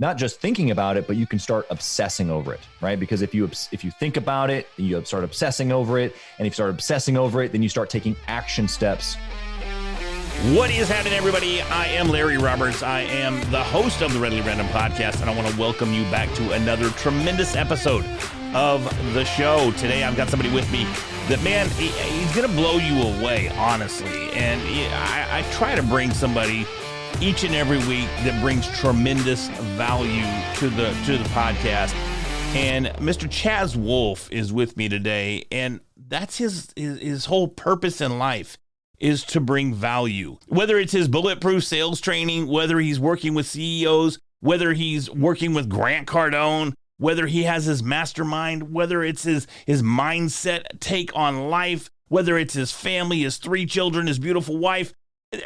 not just thinking about it, but you can start obsessing over it, right? Because if you think about it, you start obsessing over it, and if you start obsessing over it, then you start taking action steps. What is happening, everybody? I am Larry Roberts. I am the host of the Readily Random podcast, and I want to welcome you back to another tremendous episode of the show. Today, I've got somebody with me that, man, he's going to blow you away, honestly. And I try to bring somebody each and every week that brings tremendous value to the podcast. And Mr. Chaz Wolfe is with me today, and that's his whole purpose in life, is to bring value. Whether it's his Bulletproof sales training, whether he's working with CEOs, whether he's working with Grant Cardone, whether he has his mastermind, whether it's his mindset take on life, whether it's his family, his 3 children, his beautiful wife,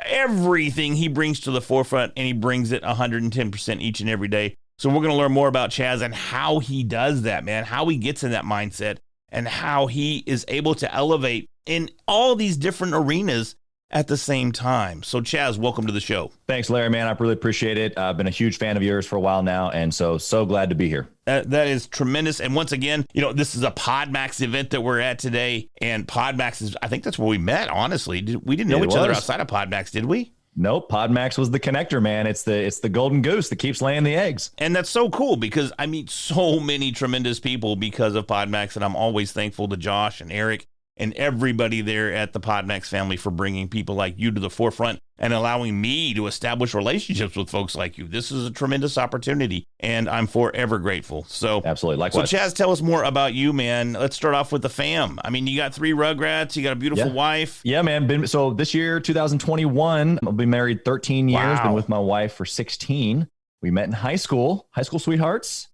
everything he brings to the forefront, and he brings it 110% each and every day. So we're going to learn more about Chaz and how he does that, man, how he gets in that mindset, and how he is able to elevate in all these different arenas at the same time. So Chaz, welcome to the show. Thanks, Larry, man. I really appreciate it. I've been a huge fan of yours for a while now, and so glad to be here. That is tremendous. And once again, this is a PodMax event that we're at today, and PodMax is, I think that's where we met, honestly. We didn't know each other outside of PodMax, did we? Nope. PodMax was the connector, man. It's the golden goose that keeps laying the eggs. And that's so cool because I meet so many tremendous people because of PodMax, and I'm always thankful to Josh and Eric and everybody there at the PodMax family for bringing people like you to the forefront and allowing me to establish relationships with folks like you. This is a tremendous opportunity, and I'm forever grateful. So absolutely. Likewise. So Chaz, tell us more about you, man. Let's start off with the fam. I mean, you got 3 Rugrats, you got a beautiful wife. Yeah, man. So this year, 2021, I'll be married 13 years, Wow. Been with my wife for 16. We met in high school sweethearts.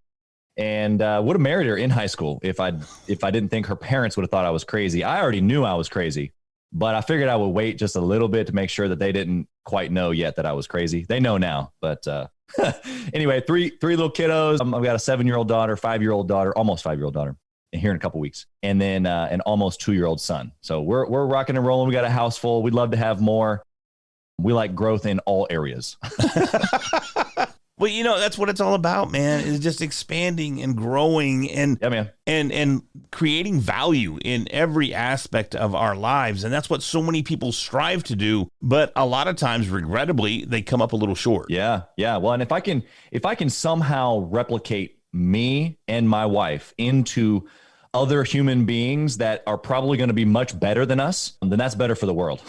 And would have married her in high school if I didn't think her parents would have thought I was crazy. I already knew I was crazy, but I figured I would wait just a little bit to make sure that they didn't quite know yet that I was crazy. They know now, but anyway, three little kiddos. I've got a 7-year-old daughter, 5-year-old daughter, almost 5-year-old daughter, here in a couple weeks, and then an almost 2-year-old son. So we're rocking and rolling. We got a house full. We'd love to have more. We like growth in all areas. Well, that's what it's all about, man, is just expanding and growing and and creating value in every aspect of our lives. And that's what so many people strive to do. But a lot of times, regrettably, they come up a little short. Yeah. Well, and if I can somehow replicate me and my wife into other human beings that are probably going to be much better than us, then that's better for the world.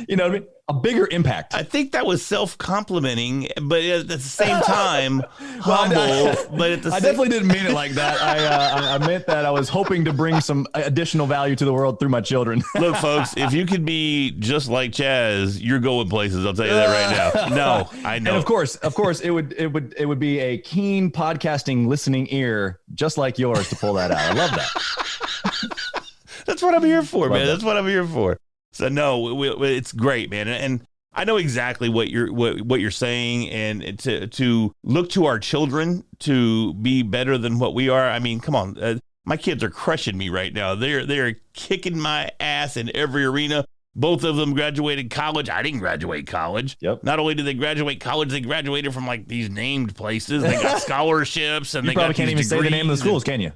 You know what I mean? A bigger impact. I think that was self-complimenting, but at the same time, humble. But I definitely didn't mean it like that. I meant that I was hoping to bring some additional value to the world through my children. Look, folks, if you could be just like Chaz, you're going places. I'll tell you that right now. No, I know. And of course, it would be a keen podcasting listening ear, just like yours, to pull that out. I love that. That's what I'm here for, man. That's what I'm here for. So no, it's great, man, and I know exactly what you're saying, and to look to our children to be better than what we are. I mean, come on, my kids are crushing me right now. They're kicking my ass in every arena. Both of them graduated college. I didn't graduate college. Yep. Not only did they graduate college, they graduated from like these named places. They got scholarships, and you they probably got can't even say the name of the schools, can you?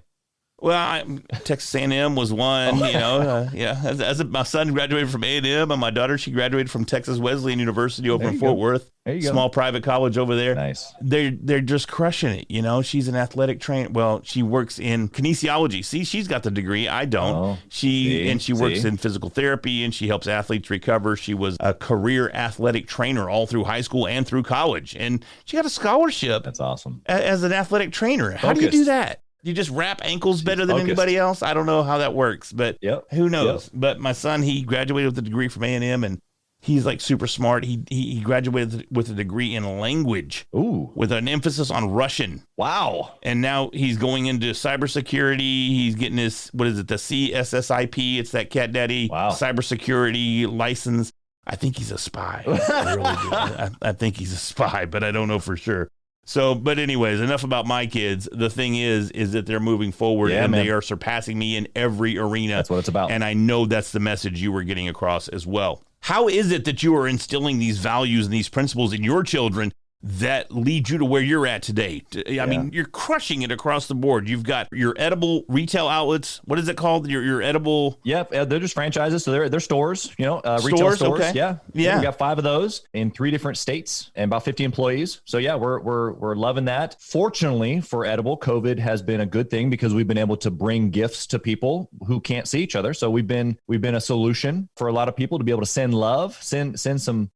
Well, Texas A&M was one, As my son graduated from A&M, and my daughter, she graduated from Texas Wesleyan University over in Fort Worth. There you go. Small private college over there. Nice. They're just crushing it. She's an athletic trainer. Well, she works in kinesiology. See, she's got the degree. I don't. Oh, She works in physical therapy, and she helps athletes recover. She was a career athletic trainer all through high school and through college, and she got a scholarship. That's awesome. As an athletic trainer. How do you do that? You just wrap ankles better than anybody else? I don't know how that works, but who knows? Yep. But my son, he graduated with a degree from A&M, and he's like super smart. He graduated with a degree in language. Ooh. With an emphasis on Russian. Wow. And now he's going into cybersecurity. He's getting his, the CSSIP. It's that cat daddy cybersecurity license. I think he's a spy. I really do. I think he's a spy, but I don't know for sure. So, but anyways, enough about my kids. The thing is that they're moving forward and they are surpassing me in every arena. That's what it's about. And I know that's the message you were getting across as well. How is it that you are instilling these values and these principles in your children that lead you to where you're at today? I mean, you're crushing it across the board. You've got your edible retail outlets. What is it called? Your edible? Yep, they're just franchises, so they're stores. Retail Stores. stores. Okay. Yeah. We got 5 of those in 3 different states and about 50 employees. So yeah, we're loving that. Fortunately for edible, COVID has been a good thing because we've been able to bring gifts to people who can't see each other. So we've been a solution for a lot of people to be able to send love, send some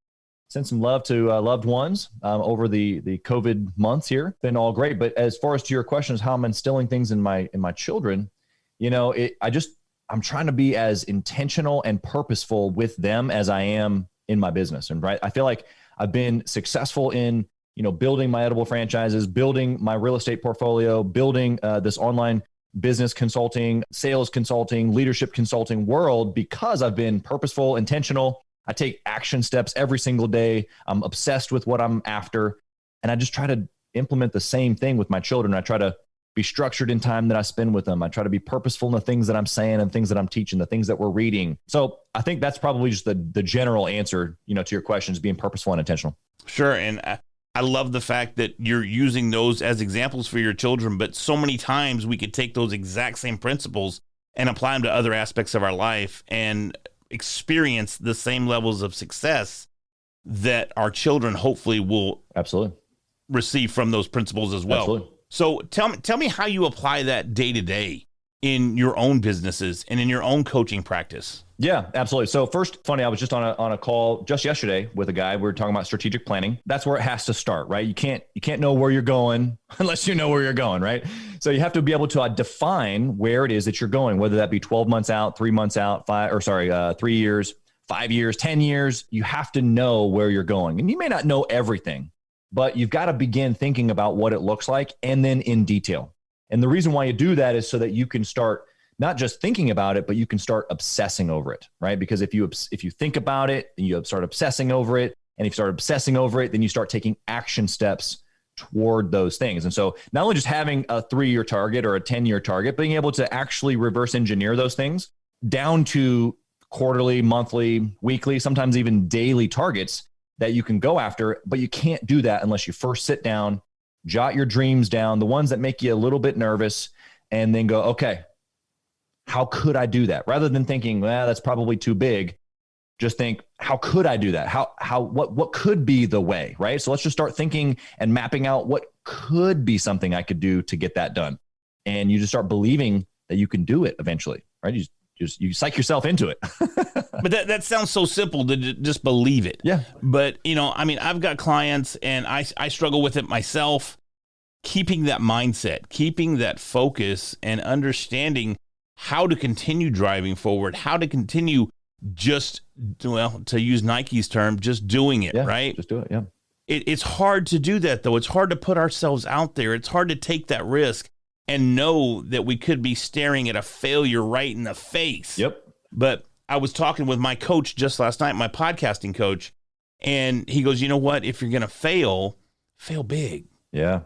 love to loved ones over the COVID months here. Been all great. But as far as to your questions, how I'm instilling things in my children, I'm trying to be as intentional and purposeful with them as I am in my business. And right, I feel like I've been successful in, building my edible franchises, building my real estate portfolio, building this online business consulting, sales consulting, leadership consulting world because I've been purposeful, intentional. I take action steps every single day. I'm obsessed with what I'm after. And I just try to implement the same thing with my children. I try to be structured in time that I spend with them. I try to be purposeful in the things that I'm saying and things that I'm teaching, the things that we're reading. So I think that's probably just the general answer, to your questions, being purposeful and intentional. Sure. And I love the fact that you're using those as examples for your children, but so many times we could take those exact same principles and apply them to other aspects of our life and experience the same levels of success that our children hopefully will absolutely receive from those principles as well. Absolutely. So tell me how you apply that day to day in your own businesses and in your own coaching practice. Yeah, absolutely. So first, funny, I was just on a call just yesterday with a guy. We were talking about strategic planning. That's where it has to start, right? You can't know where you're going unless you know where you're going, right? So you have to be able to define where it is that you're going, whether that be 12 months out, 3 months out, 3 years, 5 years, 10 years. You have to know where you're going. And you may not know everything, but you've got to begin thinking about what it looks like and then in detail. And the reason why you do that is so that you can start not just thinking about it, but you can start obsessing over it, right? Because if you think about it and you start obsessing over it, and if you start obsessing over it, then you start taking action steps toward those things. And so not only just having a 3-year target or a 10-year target, being able to actually reverse engineer those things down to quarterly, monthly, weekly, sometimes even daily targets that you can go after. But you can't do that unless you first sit down, jot your dreams down, the ones that make you a little bit nervous, and then go, okay, how could I do that? Rather than thinking, well, that's probably too big, just think, how could I do that? What could be the way, right? So let's just start thinking and mapping out what could be something I could do to get that done. And you just start believing that you can do it eventually, right? You psych yourself into it. But that sounds so simple to just believe it. Yeah. But, I've got clients and I struggle with it myself, keeping that mindset, keeping that focus and understanding how to continue driving forward, how to continue to use Nike's term, just doing it, right? Just do it, yeah. It's hard to do that, though. It's hard to put ourselves out there. It's hard to take that risk and know that we could be staring at a failure right in the face. Yep. But I was talking with my coach just last night, my podcasting coach, and he goes, you know what? If you're going to fail big. Yeah.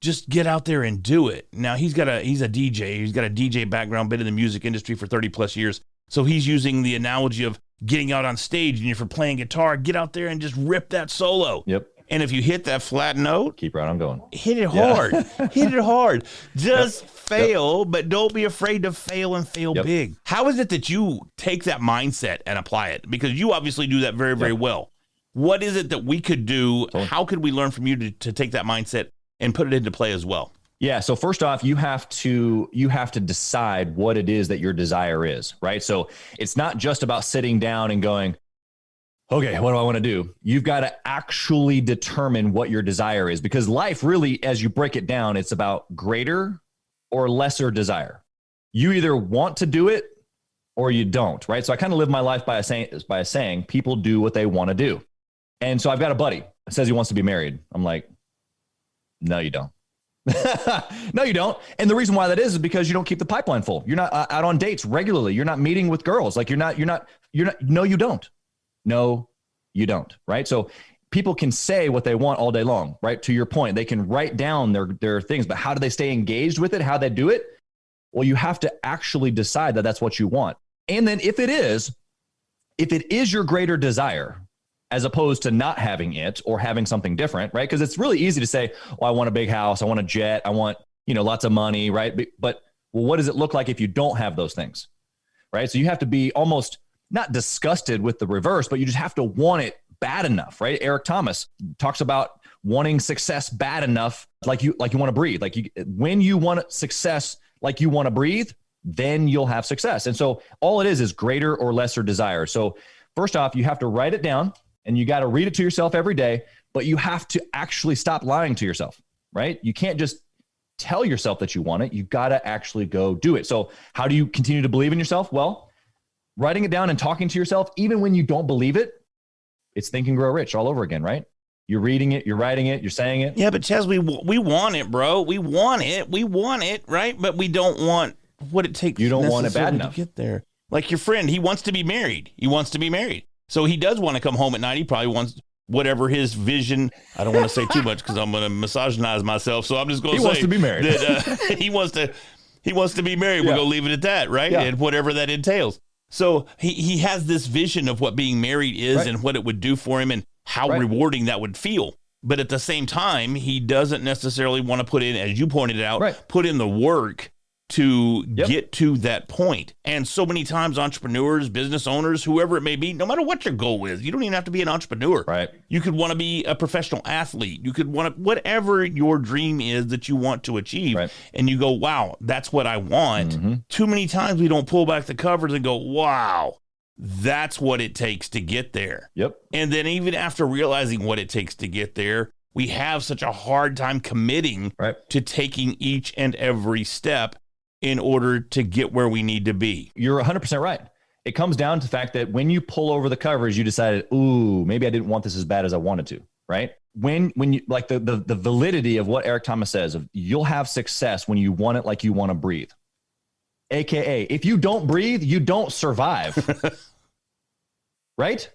Just get out there and do it. Now he's a DJ. He's got a DJ background, been in the music industry for 30 plus years. So he's using the analogy of getting out on stage, and if you're playing guitar, get out there and just rip that solo. Yep. And if you hit that flat note, keep right on going. Hit it hard. Hit it hard. Just fail, but don't be afraid to fail and fail big. How is it that you take that mindset and apply it? Because you obviously do that very, very well. What is it that we could do? Totally. How could we learn from you to take that mindset and put it into play as well? Yeah. So first off, you have to decide what it is that your desire is, right? So it's not just about sitting down and going, okay, what do I want to do? You've got to actually determine what your desire is, because life really, as you break it down, it's about greater or lesser desire. You either want to do it or you don't, right? So I kind of live my life by a saying, people do what they want to do. And so I've got a buddy that says he wants to be married. I'm like, no, you don't. No, you don't. And the reason why that is because you don't keep the pipeline full. You're not out on dates regularly. You're not meeting with girls. Like you're not, no, you don't. No, you don't. Right. So people can say what they want all day long, right? To your point, they can write down their things, but how do they stay engaged with it? How they do it? Well, you have to actually decide that that's what you want. And then if it is your greater desire, as opposed to not having it or having something different, right? Because it's really easy to say, oh, I want a big house, I want a jet, I want, lots of money, right? But well, what does it look like if you don't have those things, right? So you have to be almost not disgusted with the reverse, but you just have to want it bad enough, right? Eric Thomas talks about wanting success bad enough, like you want to breathe. When you want success like you want to breathe, then you'll have success. And so all it is greater or lesser desire. So first off, you have to write it down and you got to read it to yourself every day, but you have to actually stop lying to yourself, right? You can't just tell yourself that you want it. You got to actually go do it. So how do you continue to believe in yourself? Well, writing it down and talking to yourself, even when you don't believe it, it's Think and Grow Rich all over again, right? You're reading it, you're writing it, you're saying it. Yeah, but Chaz, we want it, bro. We want it, right? But we don't want what it takes. You don't want it bad enough to get there. Like your friend, he wants to be married. So he does want to come home at night. He probably wants whatever his vision. I don't want to say too much because I'm going to misogynize myself. So I'm just going to say he wants to be married. That, he wants to be married. Yeah. We're going to leave it at that, right? Yeah. And whatever that entails. So he has this vision of what being married is and what it would do for him and how rewarding that would feel. But at the same time, he doesn't necessarily want to put in, as you pointed out, put in the work to get to that point. And so many times entrepreneurs, business owners, whoever it may be, no matter what your goal is, you don't even have to be an entrepreneur. Right. You could want to be a professional athlete. You could want to, whatever your dream is that you want to achieve. Right. And you go, wow, that's what I want. Mm-hmm. Too many times we don't pull back the covers and go, wow, that's what it takes to get there. Yep. And then even after realizing what it takes to get there, we have such a hard time committing to taking each and every step in order to get where we need to be. You're 100% right. It comes down to the fact that when you pull over the covers, you decided, ooh, maybe I didn't want this as bad as I wanted to, right? When you like the validity of what Eric Thomas says, of you'll have success when you want it like you want to breathe. AKA, if you don't breathe, you don't survive. Right?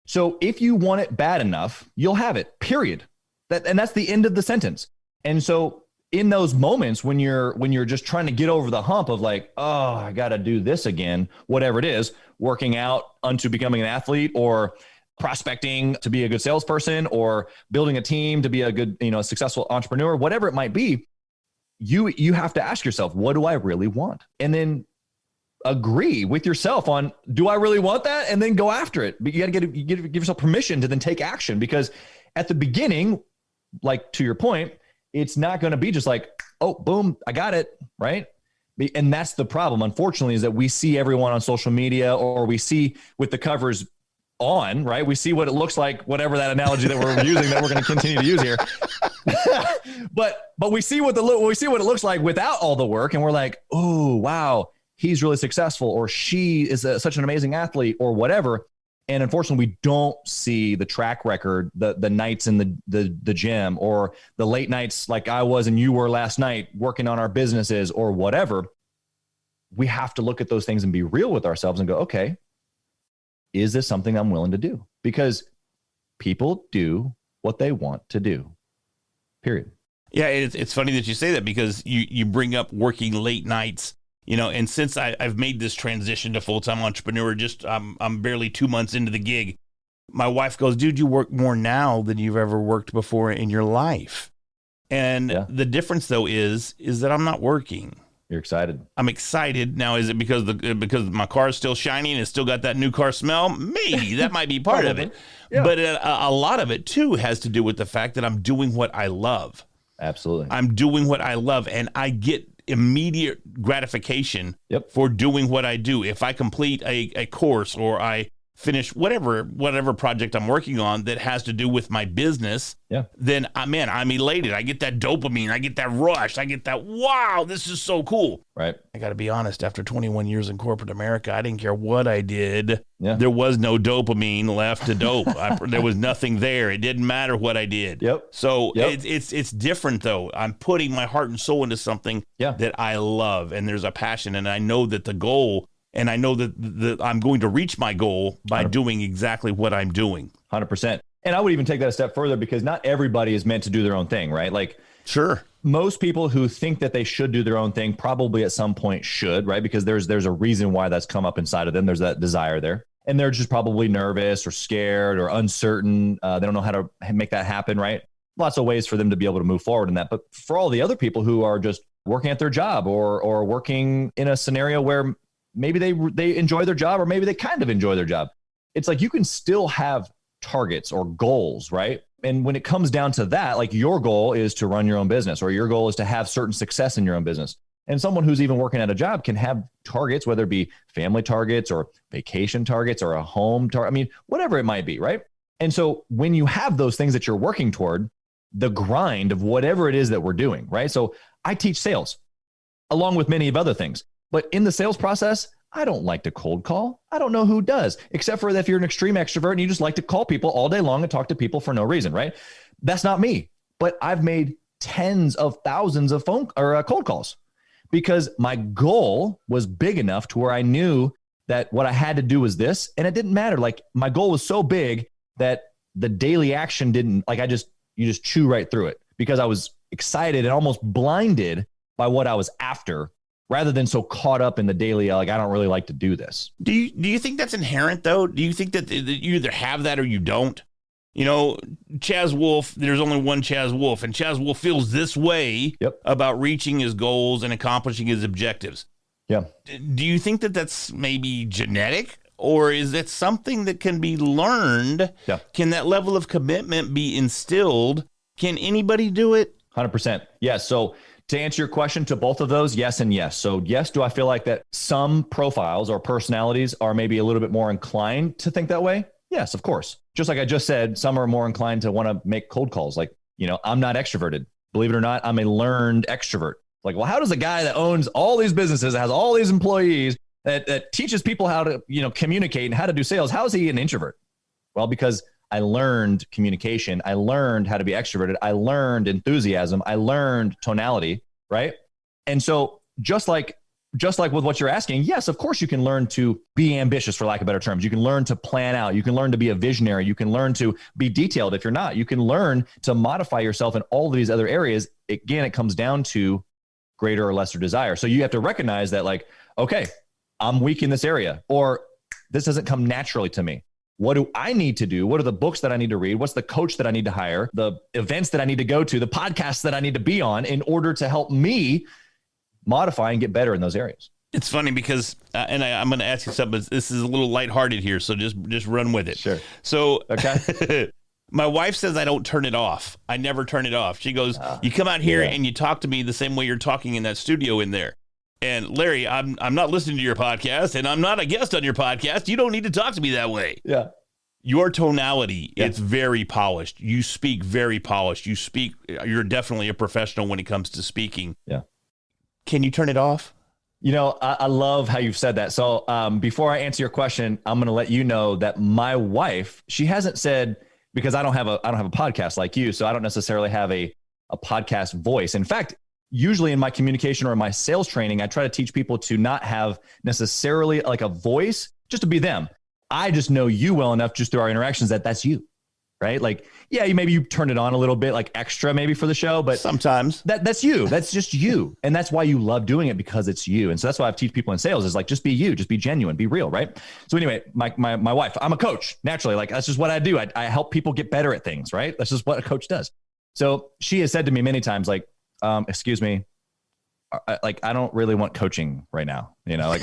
So if you want it bad enough, you'll have it, period. That's the end of the sentence. And so in those moments when you're just trying to get over the hump of like, oh, I got to do this again, whatever it is, working out unto becoming an athlete or prospecting to be a good salesperson or building a team to be a good, successful entrepreneur, whatever it might be, you have to ask yourself, what do I really want? And then agree with yourself on, do I really want that? And then go after it. But you got to give yourself permission to then take action, because at the beginning, like to your point, it's not going to be just like, oh, boom, I got it, right? And that's the problem, unfortunately, is that we see everyone on social media, or we see with the covers on, right? We see what it looks like, whatever that analogy that we're using that we're going to continue to use here. but we see what it looks like without all the work, and we're like, oh, wow, he's really successful, or she is such an amazing athlete, or whatever. And unfortunately, we don't see the track record, the nights in the gym, or the late nights like I was and you were last night working on our businesses or whatever. We have to look at those things and be real with ourselves and go, okay, is this something I'm willing to do? Because people do what they want to do, period. Yeah, it's funny that you say that, because you bring up working late nights. And since I've made this transition to full-time entrepreneur, I'm barely 2 months into the gig, my wife goes, dude, you work more now than you've ever worked before in your life. And the difference, though, is that I'm not working. You're excited. I'm excited. Now, is it because my car is still shiny and it's still got that new car smell? Maybe. That might be part of it. Yeah. But a lot of it, too, has to do with the fact that I'm doing what I love. Absolutely. I'm doing what I love, and I get immediate gratification for doing what I do. If I complete a course, or I finish whatever project I'm working on that has to do with my business, then I'm elated. I get that dopamine. I get that rush. I get that, wow, this is so cool. Right. I got to be honest, after 21 years in corporate America, I didn't care what I did. Yeah. There was no dopamine left to dope. There was nothing there. It didn't matter what I did. Yep. So it's different, though. I'm putting my heart and soul into something that I love, and there's a passion, and I know that the goal, and I know that I'm going to reach my goal by 100%. Doing exactly what I'm doing. 100%. And I would even take that a step further, because not everybody is meant to do their own thing, right? Like, sure, most people who think that they should do their own thing probably at some point should, right? Because there's a reason why that's come up inside of them. There's that desire there. and they're just probably nervous or scared or uncertain. They don't know how to make that happen, right? Lots of ways for them to be able to move forward in that. But for all the other people who are just working at their job or working in a scenario where maybe they enjoy their job, or maybe they kind of enjoy their job, it's like you can still have targets or goals, right? And when it comes down to that, like your goal is to run your own business, or your goal is to have certain success in your own business. And someone who's even working at a job can have targets, whether it be family targets or vacation targets or a home target. I mean, whatever it might be, right? And so when you have those things that you're working toward, the grind of whatever it is that we're doing, right? So I teach sales along with many of other things, but in the sales process, I don't like to cold call. I don't know who does, except for if you're an extreme extrovert and you just like to call people all day long and talk to people for no reason, right? That's not me, but I've made tens of thousands of cold calls because my goal was big enough to where I knew that what I had to do was this, and it didn't matter. Like my goal was so big that the daily action didn't, like you just chew right through it because I was excited and almost blinded by what I was after, rather than so caught up in the daily, like, I don't really like to do this. Do you think that's inherent, though? Do you think that you either have that or you don't? You know, Chaz Wolfe, there's only one Chaz Wolfe, and Chaz Wolfe feels this way about reaching his goals and accomplishing his objectives. Yeah. Do you think that that's maybe genetic, or is that something that can be learned? Yeah. Can that level of commitment be instilled? Can anybody do it? 100%. Yeah. So to answer your question, to both of those, yes and yes. So yes, do I feel like that some profiles or personalities are maybe a little bit more inclined to think that way? Yes, of course. Just like I just said, some are more inclined to want to make cold calls. Like, you know, I'm not extroverted. Believe it or not, I'm a learned extrovert. Like, well, how does a guy that owns all these businesses, has all these employees, that teaches people how to, you know, communicate and how to do sales, how is he an introvert? Well, because I learned communication. I learned how to be extroverted. I learned enthusiasm. I learned tonality, right? And so just like with what you're asking, yes, of course you can learn to be ambitious, for lack of better terms. You can learn to plan out. You can learn to be a visionary. You can learn to be detailed if you're not. You can learn to modify yourself in all of these other areas. Again, it comes down to greater or lesser desire. So you have to recognize that, like, okay, I'm weak in this area, or this doesn't come naturally to me. What do I need to do? What are the books that I need to read? What's the coach that I need to hire? The events that I need to go to, the podcasts that I need to be on in order to help me modify and get better in those areas. It's funny because, and I'm going to ask you something. This is a little lighthearted here, so just run with it. Sure. So, okay. My wife says I don't turn it off. I never turn it off. She goes, you come out here and you talk to me the same way you're talking in that studio in there. And Larry, I'm not listening to your podcast, and I'm not a guest on your podcast. You don't need to talk to me that way. Yeah. Your tonality, it's very polished. You speak very polished. You're definitely a professional when it comes to speaking. Yeah. Can you turn it off? You know, I love how you've said that. So before I answer your question, I'm going to let you know that my wife, she hasn't said, because I don't have a podcast like you, so I don't necessarily have a podcast voice. In fact, usually in my communication or in my sales training, I try to teach people to not have necessarily like a voice, just to be them. I just know you well enough just through our interactions that that's you, right? Like, yeah, maybe you turn it on a little bit, like extra maybe for the show, but sometimes that's you. That's just you. And that's why you love doing it, because it's you. And so that's why I teach people in sales is like, just be you, just be genuine, be real, right? So anyway, my wife, I'm a coach naturally. Like, that's just what I do. I help people get better at things, right? That's just what a coach does. So she has said to me many times, like, excuse me, like, I don't really want coaching right now, you know, like,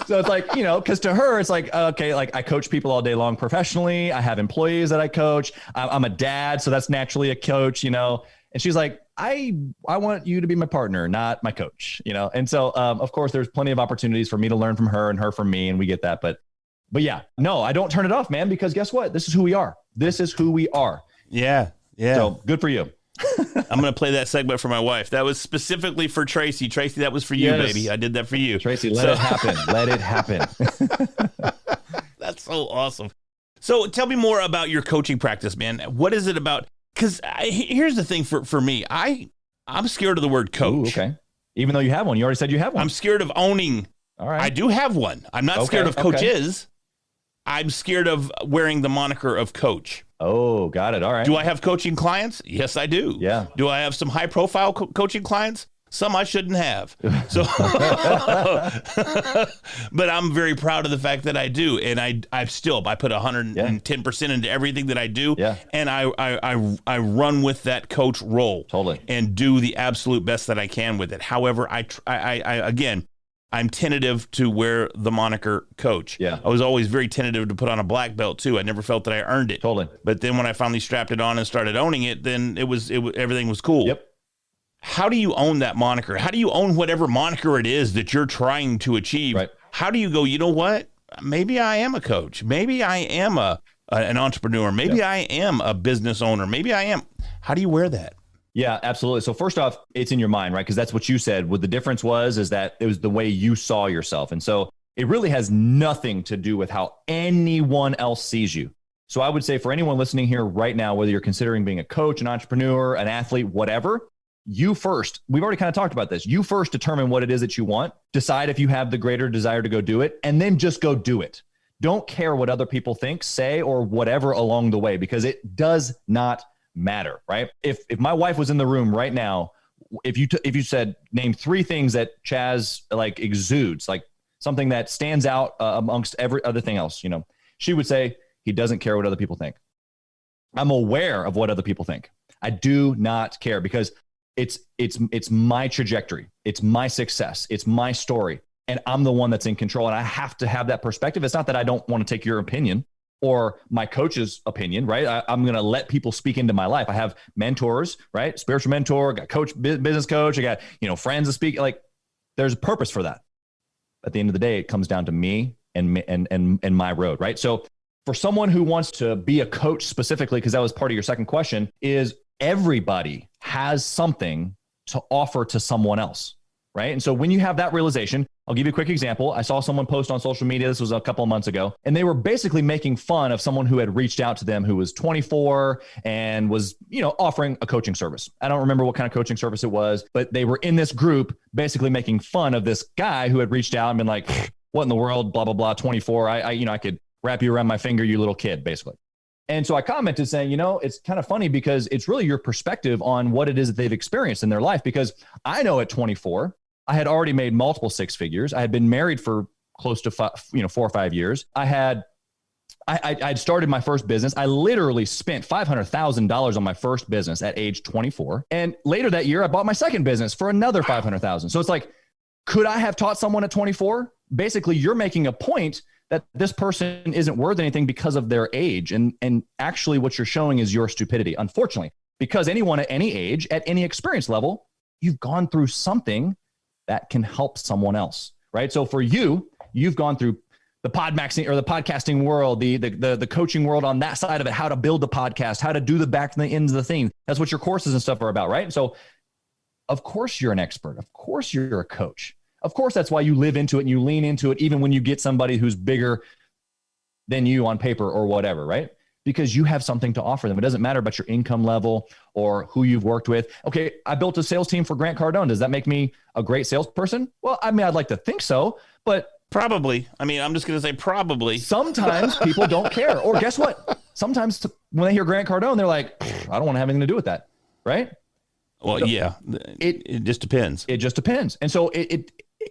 so it's like, you know, because to her, it's like, okay, like I coach people all day long professionally. I have employees that I coach. I'm a dad, so that's naturally a coach, you know. And she's like, I want you to be my partner, not my coach, you know. And so, of course, there's plenty of opportunities for me to learn from her and her from me, and we get that. But yeah, no, I don't turn it off, man, because guess what? This is who we are. This is who we are. Yeah. So good for you. I'm going to play that segment for my wife. That was specifically for Tracy. Tracy, that was for you, baby. I did that for you. Tracy, let it happen. Let it happen. That's so awesome. So tell me more about your coaching practice, man. What is it about? Because here's the thing for me. I'm scared of the word coach. Ooh, okay. Even though you have one. You already said you have one. I'm scared of owning. All right. I do have one. I'm not scared of coaches. I'm scared of wearing the moniker of coach. Oh, got it. All right. Do I have coaching clients? Yes, I do. Yeah. Do I have some high profile coaching clients? Some I shouldn't have. So, but I'm very proud of the fact that I do. And I put 110% into everything that I do. Yeah. And I run with that coach role. Totally. And do the absolute best that I can with it. However, again, I'm tentative to wear the moniker coach. Yeah. I was always very tentative to put on a black belt too. I never felt that I earned it. Totally. But then when I finally strapped it on and started owning it, then everything was cool. Yep. How do you own that moniker? How do you own whatever moniker it is that you're trying to achieve? Right. How do you go, you know what? Maybe I am a coach. Maybe I am an entrepreneur. Maybe I am a business owner. Maybe I am. How do you wear that? Yeah, absolutely. So first off, it's in your mind, right? Because that's what you said. What the difference is that it was the way you saw yourself. And so it really has nothing to do with how anyone else sees you. So I would say for anyone listening here right now, whether you're considering being a coach, an entrepreneur, an athlete, whatever, you first, we've already kind of talked about this. You first determine what it is that you want, decide if you have the greater desire to go do it, and then just go do it. Don't care what other people think, say, or whatever along the way, because it does not matter, right? If my wife was in the room right now, if you said name 3 things that Chaz like exudes, like something that stands out amongst every other thing else, she would say he doesn't care what other people think. I'm aware of what other people think. I do not care because it's my trajectory, it's my success, it's my story, and I'm the one that's in control. And I have to have that perspective. It's not that I don't want to take your opinion or my coach's opinion, right? I'm going to let people speak into my life. I have mentors, right? Spiritual mentor, got coach, business coach. I got, friends to speak. Like there's a purpose for that. At the end of the day, it comes down to me and my road, right? So for someone who wants to be a coach specifically, because that was part of your second question, is everybody has something to offer to someone else, right? And so when you have that realization, I'll give you a quick example. I saw someone post on social media, this was a couple of months ago, and they were basically making fun of someone who had reached out to them who was 24 and was, offering a coaching service. I don't remember what kind of coaching service it was, but they were in this group basically making fun of this guy who had reached out and been like, what in the world, blah, blah, blah, 24. I could wrap you around my finger, you little kid, basically. And so I commented saying, it's kind of funny because it's really your perspective on what it is that they've experienced in their life. Because I know at 24, I had already made multiple 6 figures. I had been married for close to 4 or 5 years. I'd started my first business. I literally spent $500,000 on my first business at age 24. And later that year, I bought my second business for another $500,000. So it's like, could I have taught someone at 24? Basically, you're making a point that this person isn't worth anything because of their age. And actually what you're showing is your stupidity, unfortunately, because anyone at any age, at any experience level, you've gone through something that can help someone else, right? So for you've gone through the podcasting world, the coaching world on that side of it, how to build a podcast, how to do the back and the ends of the thing. That's what your courses and stuff are about, right? So of course you're an expert. Of course you're a coach. Of course, that's why you live into it and you lean into it, even when you get somebody who's bigger than you on paper or whatever, right? Because you have something to offer them. It doesn't matter about your income level or who you've worked with. Okay, I built a sales team for Grant Cardone. Does that make me a great salesperson? Well, I mean, I'd like to think so, but probably. I mean, I'm just going to say probably. Sometimes people don't care. Or guess what? Sometimes when they hear Grant Cardone, they're like, I don't want to have anything to do with that, right? Well, so yeah, it just depends. It just depends. And so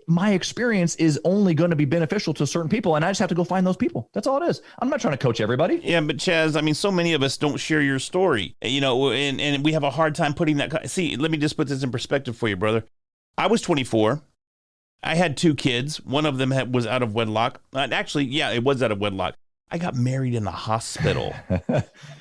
my experience is only going to be beneficial to certain people, and I just have to go find those people. That's all it is. I'm not trying to coach everybody. Yeah, but Chaz, I mean, so many of us don't share your story, and we have a hard time putting that. See, let me just put this in perspective for you, brother. I was 24. I had 2 kids. One of them was out of wedlock. Actually, yeah, it was out of wedlock. I got married in the hospital.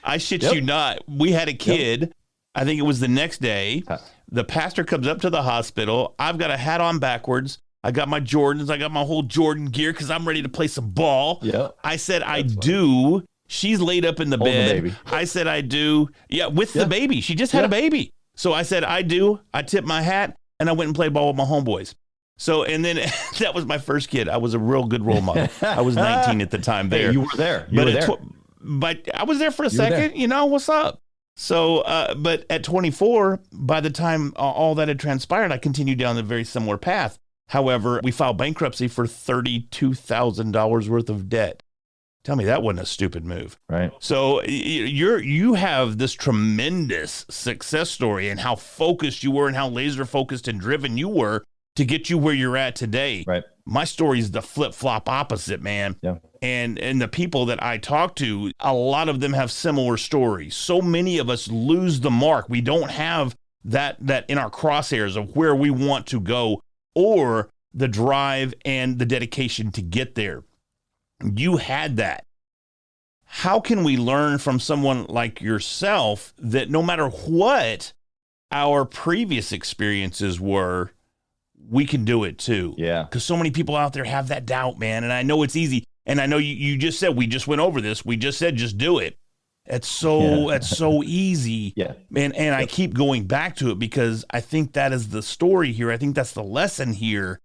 I shit you not. We had a kid. Yep. I think it was the next day. The pastor comes up to the hospital. I've got a hat on backwards. I got my Jordans. I got my whole Jordan gear because I'm ready to play some ball. Yep. I said, I do. She's laid up in the bed. The baby. I said, I do. Yeah, with the baby. She just had a baby. So I said, I do. I tipped my hat, and I went and played ball with my homeboys. So, and then that was my first kid. I was a real good role model. I was 19 at the time there. Hey, you were there. But I was there for a second. What's up? So, but at 24, by the time all that had transpired, I continued down a very similar path. However, we filed bankruptcy for $32,000 worth of debt. Tell me that wasn't a stupid move. Right. So you have this tremendous success story and how focused you were and how laser focused and driven you were to get you where you're at today. Right. My story is the flip-flop opposite, man. Yeah. And the people that I talk to, a lot of them have similar stories. So many of us lose the mark. We don't have that in our crosshairs of where we want to go or the drive and the dedication to get there. You had that. How can we learn from someone like yourself that no matter what our previous experiences were, we can do it too? Yeah. Because so many people out there have that doubt, man. And I know it's easy. And I know you just said, we just went over this. We just said, just do it. That's so easy. Yeah. And I keep going back to it because I think that is the story here. I think that's the lesson here,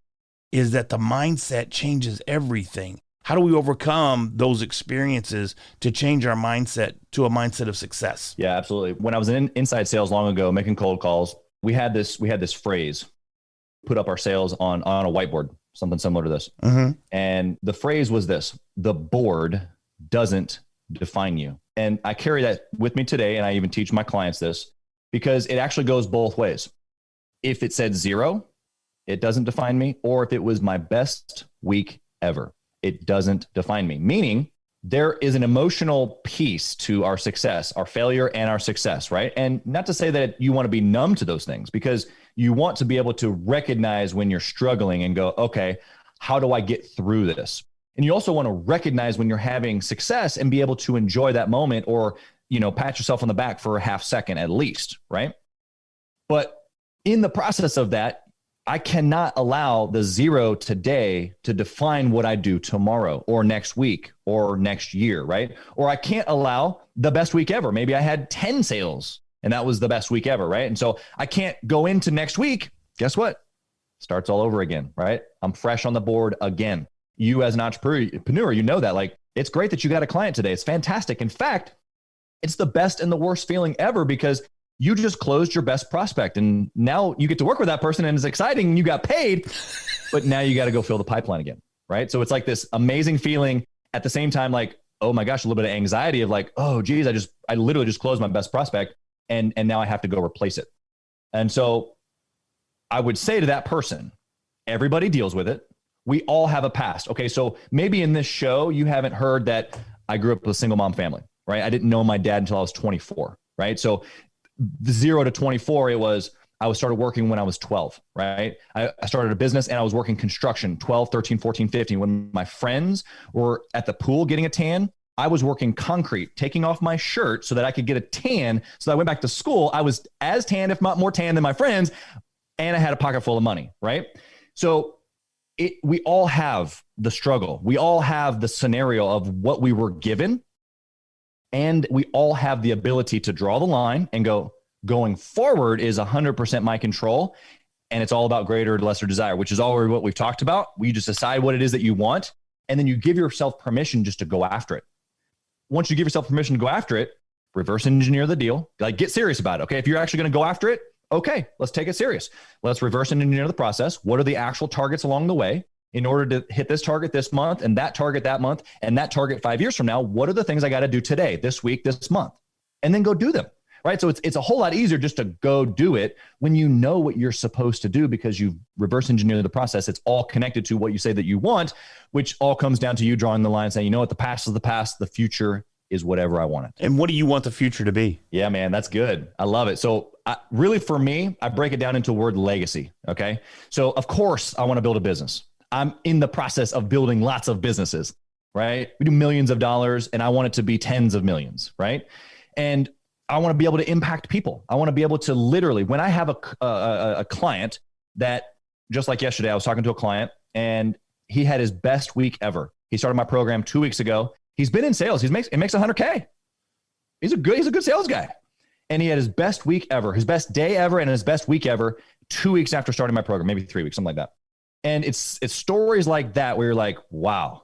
is that the mindset changes everything. How do we overcome those experiences to change our mindset to a mindset of success? Yeah, absolutely. When I was in inside sales long ago, making cold calls, we had this phrase, put up our sales on a whiteboard, something similar to this. Mm-hmm. And the phrase was this: the board doesn't define you. And I carry that with me today. And I even teach my clients this because it actually goes both ways. If it said 0, it doesn't define me. Or if it was my best week ever, it doesn't define me. Meaning there is an emotional piece to our success, our failure and our success, right? And not to say that you want to be numb to those things, because you want to be able to recognize when you're struggling and go, okay, how do I get through this? And you also want to recognize when you're having success and be able to enjoy that moment, or, pat yourself on the back for a half second at least, right? But in the process of that, I cannot allow the 0 today to define what I do tomorrow or next week or next year, right? Or I can't allow the best week ever. Maybe I had 10 sales and that was the best week ever, right? And so I can't go into next week. Guess what? Starts all over again, right? I'm fresh on the board again. You as an entrepreneur, you know that. Like, it's great that you got a client today. It's fantastic. In fact, it's the best and the worst feeling ever, because you just closed your best prospect and now you get to work with that person and it's exciting and you got paid, but now you got to go fill the pipeline again, right? So it's like this amazing feeling at the same time, like, oh my gosh, a little bit of anxiety of like, oh geez, I literally just closed my best prospect and now I have to go replace it. And so I would say to that person, everybody deals with it. We all have a past. Okay. So maybe in this show, you haven't heard that I grew up with a single mom family, right? I didn't know my dad until I was 24, right? So the 0 to 24, I started working when I was 12, right? I started a business and I was working construction 12, 13, 14, 15. When my friends were at the pool getting a tan, I was working concrete, taking off my shirt so that I could get a tan. So I went back to school. I was as tan, if not more tan than my friends. And I had a pocket full of money, right? So we all have the struggle. We all have the scenario of what we were given. And we all have the ability to draw the line and go, going forward is 100% my control. And it's all about greater or lesser desire, which is already what we've talked about. We just decide what it is that you want. And then you give yourself permission just to go after it. Once you give yourself permission to go after it, reverse engineer the deal. Like, get serious about it. Okay. If you're actually going to go after it, okay, let's take it serious. Let's reverse engineer the process. What are the actual targets along the way? In order to hit this target this month and that target that month and that target 5 years from now, what are the things I got to do today, this week, this month? And then go do them, right? So it's a whole lot easier just to go do it when you know what you're supposed to do, because you've reverse engineered the process. It's all connected to what you say that you want, which all comes down to you drawing the line saying, you know what, the past is the past, the future is whatever I want it. And what do you want the future to be? Yeah, man, that's good. I love it. So really for me, I break it down into the word legacy. Okay. So of course I want to build a business. I'm in the process of building lots of businesses, right? We do millions of dollars and I want it to be tens of millions, right? And I want to be able to impact people. I want to be able to literally, when I have a client that, just like yesterday, I was talking to a client and he had his best week ever. He started my program 2 weeks ago. He's been in sales. He makes $100K. He's a good sales guy. And he had his best week ever, his best day ever, and his best week ever 2 weeks after starting my program, maybe 3 weeks, something like that. And it's stories like that where you're like, wow,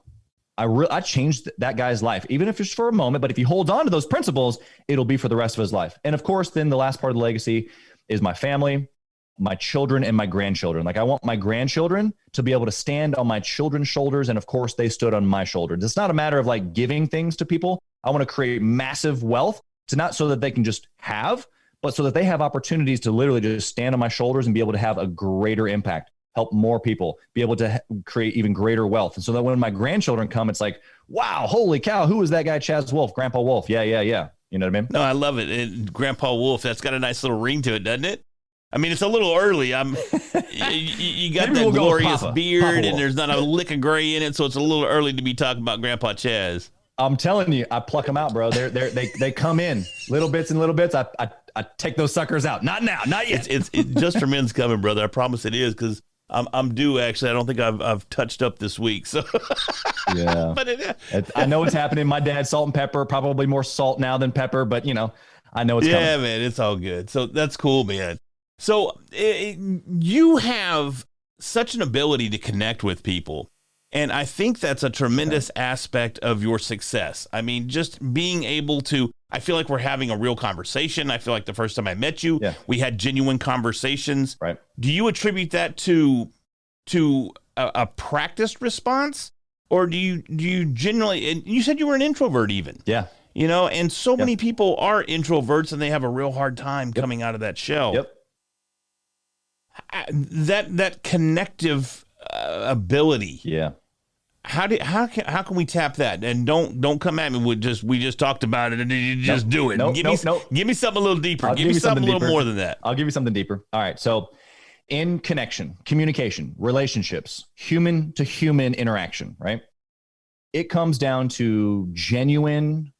I changed that guy's life, even if it's for a moment. But if he holds on to those principles, it'll be for the rest of his life. And of course, then the last part of the legacy is my family. my children and my grandchildren. Like I want my grandchildren to be able to stand on my children's shoulders. And of course they stood on my shoulders. It's not a matter of like giving things to people. I want to create massive wealth. It's not so that they can just have, but so that they have opportunities to literally just stand on my shoulders and be able to have a greater impact, help more people, be able to create even greater wealth. And so that when my grandchildren come, it's like, wow, holy cow, who is that guy, Chaz Wolfe, Grandpa Wolfe? Yeah. You know what I mean? No, I love it. And Grandpa Wolfe, that's got a nice little ring to it, doesn't it? I mean, it's a little early. You got that glorious beard, and there's not a lick of gray in it, so it's a little early to be talking about Grandpa Chaz. I'm telling you, I pluck them out, bro. They come in little bits and little bits. I take those suckers out. Not now, not yet. It's just for men's coming, brother. I promise it is, because I'm due. Actually, I don't think I've touched up this week. So yeah, but I know it's happening. My dad, salt and pepper, probably more salt now than pepper, but you know, I know it's coming. Yeah, man, it's all good. So that's cool, man. So you have such an ability to connect with people, and I think that's a tremendous aspect of your success. I mean, just being able to, I feel like we're having a real conversation. I feel like the first time I met you, we had genuine conversations. Right. Do you attribute that to a practiced response, or do you generally, and you said you were an introvert even. Yeah. You know, and so many people are introverts and they have a real hard time coming out of that shell. Yep. That connective ability. Yeah. How can we tap that? And don't come at me with we just talked about it and you just do it. Give me something a little deeper. Give me something a little more than that. I'll give you something deeper. All right. So in connection, communication, relationships, human to human interaction, right? It comes down to genuine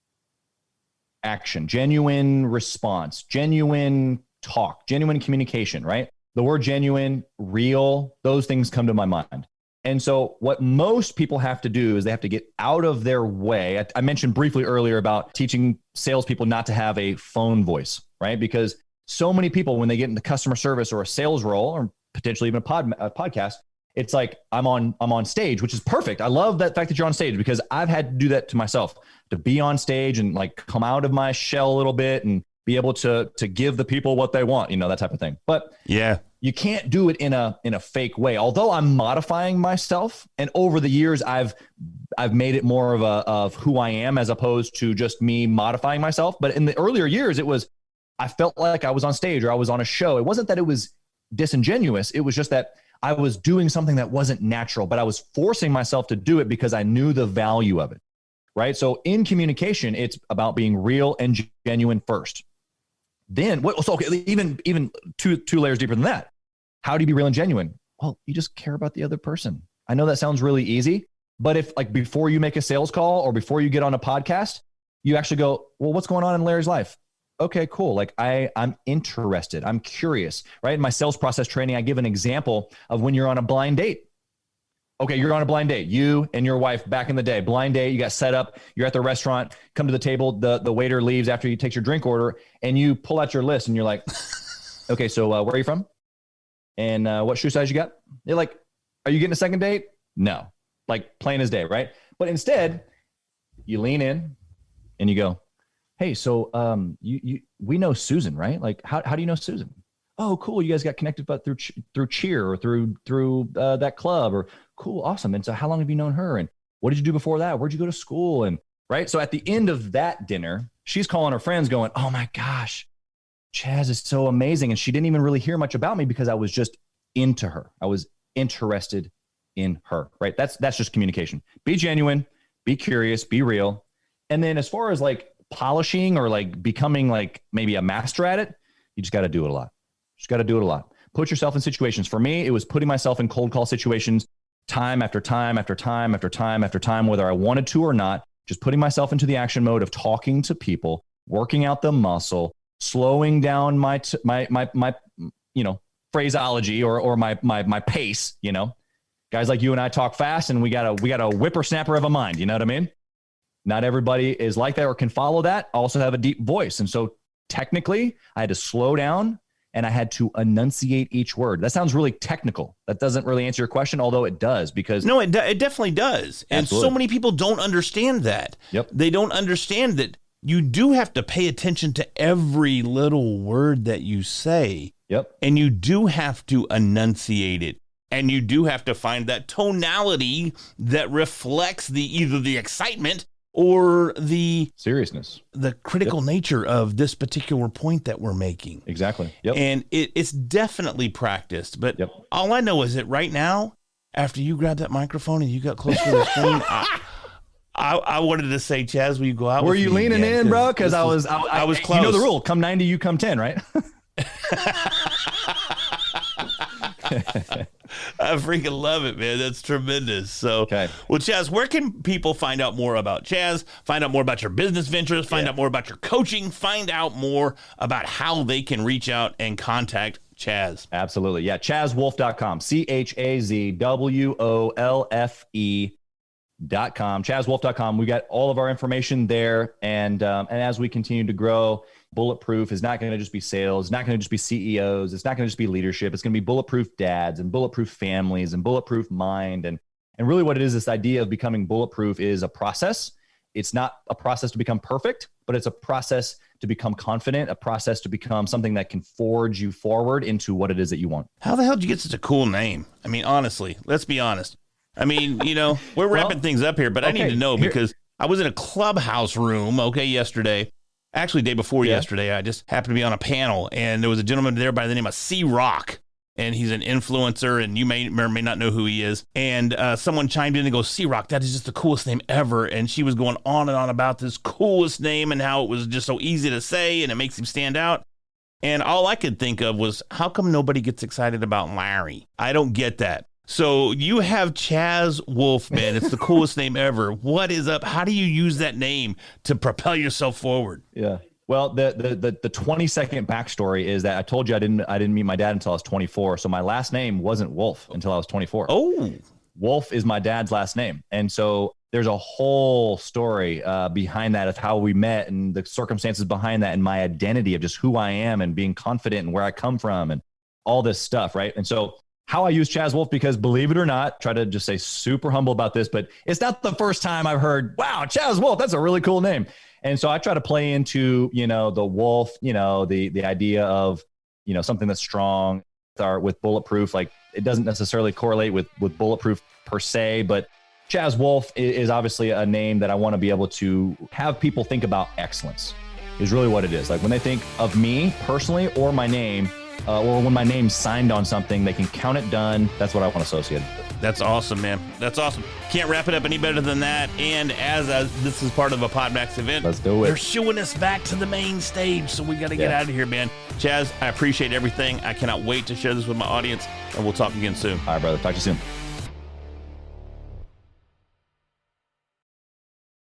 action, genuine response, genuine talk, genuine communication, right? The word genuine, real, those things come to my mind. And so what most people have to do is they have to get out of their way. I mentioned briefly earlier about teaching salespeople not to have a phone voice, right? Because so many people, when they get into customer service or a sales role, or potentially even a podcast, it's like I'm on stage, which is perfect. I love that fact that you're on stage, because I've had to do that to myself, to be on stage and like come out of my shell a little bit and be able to give the people what they want, you know, that type of thing. But yeah, you can't do it in a fake way. Although I'm modifying myself, and over the years I've made it more of who I am as opposed to just me modifying myself. But in the earlier years, I felt like I was on stage or I was on a show. It wasn't that it was disingenuous. It was just that I was doing something that wasn't natural, but I was forcing myself to do it because I knew the value of it. Right. So in communication, it's about being real and genuine first. Then even two layers deeper than that. How do you be real and genuine? Well, you just care about the other person. I know that sounds really easy, but if like before you make a sales call or before you get on a podcast, you actually go, well, what's going on in Larry's life? Okay, cool. Like I'm interested. I'm curious, right? In my sales process training, I give an example of when you're on a blind date. Okay, you're on a blind date. You and your wife back in the day, blind date, you got set up, you're at the restaurant, come to the table, the waiter leaves after he takes your drink order, and you pull out your list and you're like, okay, so where are you from? And what shoe size you got? They're like, are you getting a second date? No, like plain as day, right? But instead, you lean in and you go, hey, so we know Susan, right? Like, how do you know Susan? Oh, cool. You guys got connected, but through cheer or through that club, or cool. Awesome. And so how long have you known her? And what did you do before that? Where'd you go to school? And right. So at the end of that dinner, she's calling her friends going, oh my gosh, Chaz is so amazing. And she didn't even really hear much about me because I was just into her. I was interested in her, right? That's just communication. Be genuine, be curious, be real. And then as far as like polishing or like becoming like maybe a master at it, you just got to do it a lot. Just got to do it a lot. Put yourself in situations. For me, it was putting myself in cold call situations time after time after time after time after time, whether I wanted to or not, just putting myself into the action mode of talking to people, working out the muscle, slowing down my phraseology or my pace, guys like you and I talk fast and we got a whippersnapper of a mind. You know what I mean? Not everybody is like that or can follow that. I also have a deep voice. And so technically I had to slow down and I had to enunciate each word. That sounds really technical. That doesn't really answer your question, although it does, because it definitely does. And absolutely. So many people don't understand that. Yep. They don't understand that you do have to pay attention to every little word that you say. Yep. And you do have to enunciate it. And you do have to find that tonality that reflects either the excitement or the seriousness, the critical nature of this particular point that we're making. Exactly. Yep. And it's definitely practiced. But all I know is that right now, after you grabbed that microphone and you got close to the screen, I wanted to say, Chaz, will you go out? Were you leaning in, bro? Because I was close. You know the rule: come 90, you come 10, right? I freaking love it, man. That's tremendous. So, well, Chaz, where can people find out more about Chaz, find out more about your business ventures, find out more about your coaching, find out more about how they can reach out and contact Chaz? Absolutely. Yeah. ChazWolfe.com. ChazWolfe.com. ChazWolfe.com. We got all of our information there. And as we continue to grow, Bulletproof is not going to just be sales. It's not going to just be CEOs. It's not going to just be leadership. It's going to be bulletproof dads and bulletproof families and bulletproof mind. And really what it is, this idea of becoming bulletproof is a process. It's not a process to become perfect, but it's a process to become confident, a process to become something that can forge you forward into what it is that you want. How the hell did you get such a cool name? I mean, honestly, let's be honest. I mean, we're wrapping things up here, but I need to know because I was in a clubhouse room, yesterday. Actually, day before yesterday, I just happened to be on a panel, and there was a gentleman there by the name of C-Rock, and he's an influencer, and you may or may not know who he is. And someone chimed in and goes, C-Rock, that is just the coolest name ever. And she was going on and on about this coolest name and how it was just so easy to say, and it makes him stand out. And all I could think of was, how come nobody gets excited about Larry? I don't get that. So you have Chaz Wolfe, man. It's the coolest name ever. What is up? How do you use that name to propel yourself forward? Yeah. Well, the 20-second backstory is that I told you I didn't meet my dad until I was 24. So my last name wasn't Wolfe until I was 24. Oh, Wolfe is my dad's last name. And so there's a whole story behind that of how we met and the circumstances behind that and my identity of just who I am and being confident and where I come from and all this stuff, right? And so how I use Chaz Wolfe, because believe it or not, try to just say super humble about this, but it's not the first time I've heard, wow, Chaz Wolfe, that's a really cool name. And so I try to play into, the wolf, the idea of, something that's strong with Bulletproof. Like it doesn't necessarily correlate with Bulletproof per se, but Chaz Wolfe is obviously a name that I want to be able to have people think about excellence is really what it is. Like when they think of me personally or my name, or when my name's signed on something, they can count it done. That's what I want associated. That's awesome, man. That's awesome. Can't wrap it up any better than that. And as this is part of a PodMax event, let's do it. They're shooing us back to the main stage, so we got to get out of here, man. Chaz, I appreciate everything. I cannot wait to share this with my audience, and we'll talk again soon. All right, brother. Talk to you soon.